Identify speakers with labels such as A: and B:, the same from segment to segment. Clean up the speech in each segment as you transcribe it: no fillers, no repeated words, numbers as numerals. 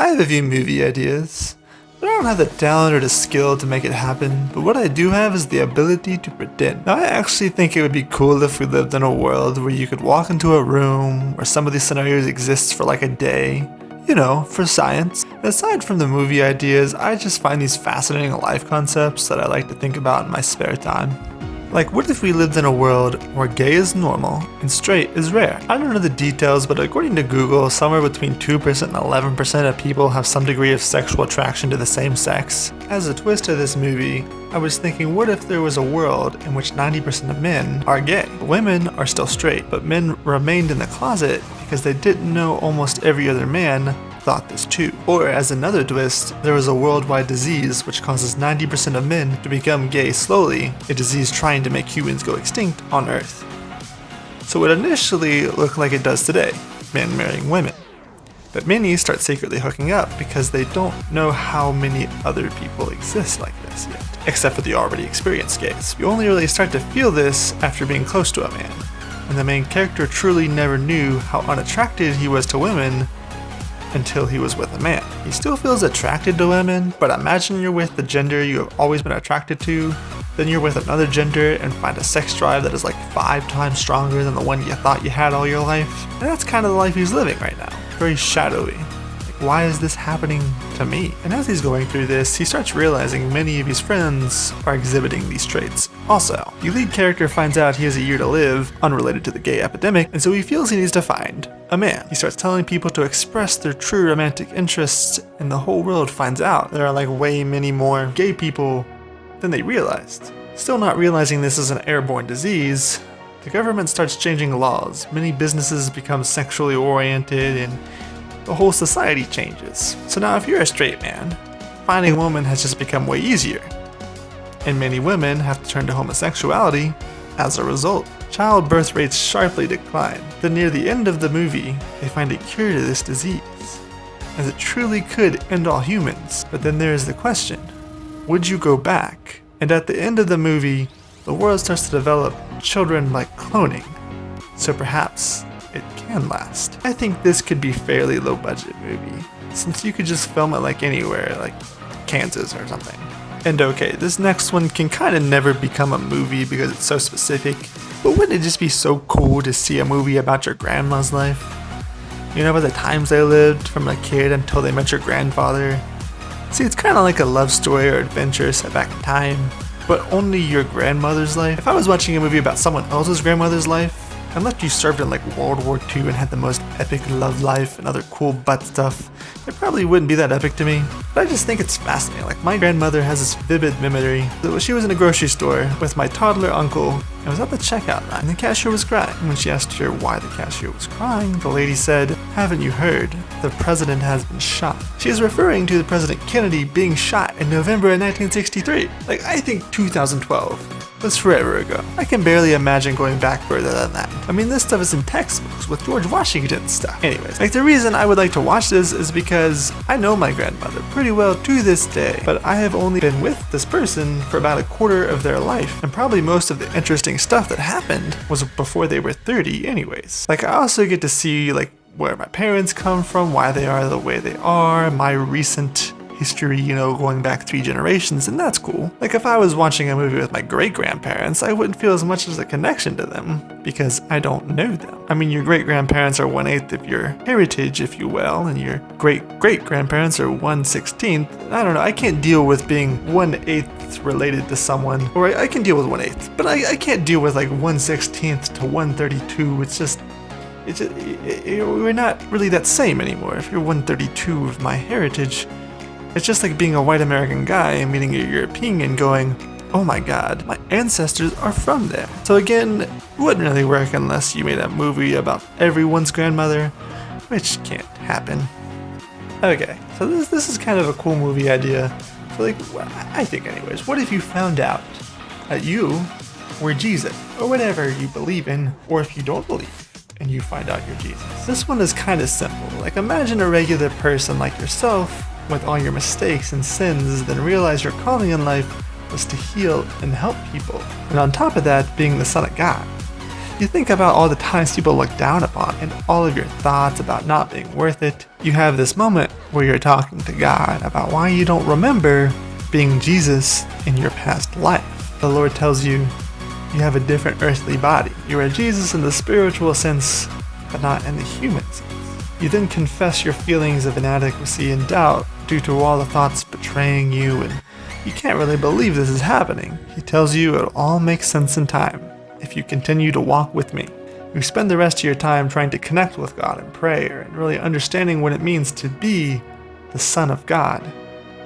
A: I have a few movie ideas, but I don't have the talent or the skill to make it happen, but what I do have is the ability to pretend. Now I actually think it would be cool if we lived in a world where you could walk into a room where some of these scenarios exist for like a day, you know, for science. And aside from the movie ideas, I just find these fascinating life concepts that I like to think about in my spare time. Like, what if we lived in a world where gay is normal and straight is rare? I don't know the details, but according to Google, somewhere between 2% and 11% of people have some degree of sexual attraction to the same sex. As a twist to this movie, I was thinking, what if there was a world in which 90% of men are gay? Women are still straight, but men remained in the closet because they didn't know almost every other man thought this too. Or as another twist, there was a worldwide disease which causes 90% of men to become gay slowly, a disease trying to make humans go extinct on Earth. So it initially looked like it does today, men marrying women. But many start secretly hooking up because they don't know how many other people exist like this yet, except for the already experienced gays. You only really start to feel this after being close to a man, and the main character truly never knew how unattracted he was to women until he was with a man. He still feels attracted to women, but imagine you're with the gender you have always been attracted to, then you're with another gender and find a sex drive that is like 5 times stronger than the one you thought you had all your life. And that's kind of the life he's living right now. Very shadowy. Like, why is this happening to me? And as he's going through this, he starts realizing many of his friends are exhibiting these traits. Also, the lead character finds out he has a year to live, unrelated to the gay epidemic, and so he feels he needs to find a man. He starts telling people to express their true romantic interests, and the whole world finds out there are like way many more gay people than they realized. Still not realizing this is an airborne disease, the government starts changing laws. Many businesses become sexually oriented, and the whole society changes. So now if you're a straight man, finding a woman has just become way easier. And many women have to turn to homosexuality as a result. Childbirth rates sharply decline. Then near the end of the movie, they find a cure to this disease, as it truly could end all humans. But then there is the question, would you go back? And at the end of the movie, the world starts to develop children like cloning. So perhaps it can last. I think this could be a fairly low budget movie, since you could just film it like anywhere, like Kansas or something. And okay, this next one can kind of never become a movie because it's so specific, but wouldn't it just be so cool to see a movie about your grandma's life? You know, about the times they lived from a kid until they met your grandfather. See, it's kind of like a love story or adventure set back in time, but only your grandmother's life. If I was watching a movie about someone else's grandmother's life, unless you served in like World War II and had the most epic love life and other cool butt stuff, it probably wouldn't be that epic to me. But I just think it's fascinating. Like, my grandmother has this vivid memory that she was in a grocery store with my toddler uncle and was at the checkout line, and the cashier was crying. When she asked her why the cashier was crying, the lady said, "Haven't you heard? The president has been shot." She is referring to the President Kennedy being shot in November of 1963. Like, I think 2012 was forever ago. I can barely imagine going back further than that. I mean, this stuff is in textbooks with George Washington and stuff. Anyways, like, the reason I would like to watch this is because I know my grandmother pretty well to this day, but I have only been with this person for about a quarter of their life, and probably most of the interesting stuff that happened was before they were 30 anyways. Like, I also get to see like where my parents come from, why they are the way they are, my recent history, you know, going back 3 generations, and that's cool. Like, if I was watching a movie with my great-grandparents, I wouldn't feel as much as a connection to them, because I don't know them. I mean, your great-grandparents are 1/8 of your heritage, if you will, and your great-great-grandparents are 1/16. I don't know, I can't deal with being 1/8 related to someone, or I can deal with 1/8, but I can't deal with like 1/16 to 1/32. We're not really that same anymore. If you're 1/32 of my heritage, it's just like being a white American guy and meeting a European and going, oh my god, my ancestors are from there. So again, it wouldn't really work unless you made a movie about everyone's grandmother, which can't happen. Okay, so this is kind of a cool movie idea. So like, I think anyways, what if you found out that you were Jesus, or whatever you believe in, or if you don't believe, and you find out you're Jesus? This one is kind of simple. Like, imagine a regular person like yourself with all your mistakes and sins, then realize your calling in life was to heal and help people. And on top of that, being the son of God. You think about all the times people look down upon and all of your thoughts about not being worth it. You have this moment where you're talking to God about why you don't remember being Jesus in your past life. The Lord tells you you have a different earthly body. You are Jesus in the spiritual sense, but not in the human sense. You then confess your feelings of inadequacy and doubt due to all the thoughts betraying you, and you can't really believe this is happening. He tells you it'll all make sense in time if you continue to walk with me. You spend the rest of your time trying to connect with God in prayer and really understanding what it means to be the Son of God.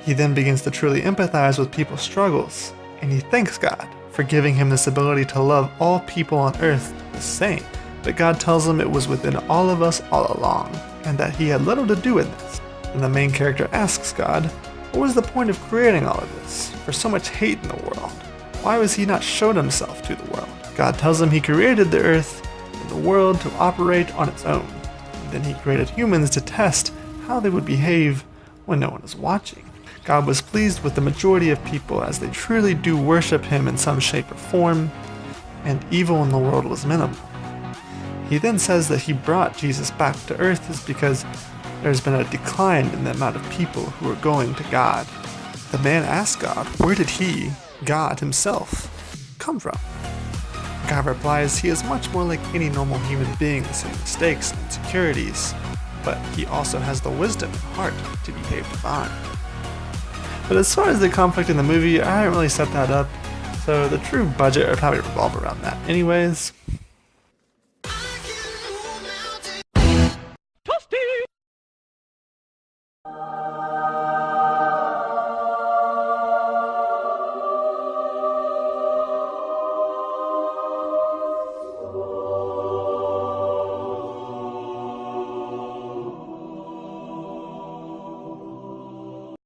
A: He then begins to truly empathize with people's struggles, and he thanks God for giving him this ability to love all people on earth the same. But God tells him it was within all of us all along, and that he had little to do with this. And the main character asks God, what was the point of creating all of this? For so much hate in the world. Why was he not shown himself to the world? God tells him he created the earth and the world to operate on its own. And then he created humans to test how they would behave when no one is watching. God was pleased with the majority of people as they truly do worship him in some shape or form, and evil in the world was minimal. He then says that he brought Jesus back to earth is because there's been a decline in the amount of people who are going to God. The man asked God, where did he, God himself, come from? God replies he is much more like any normal human being with some mistakes and insecurities, but he also has the wisdom and heart to behave divine. But as far as the conflict in the movie, I haven't really set that up, so the true budget would probably revolve around that anyways.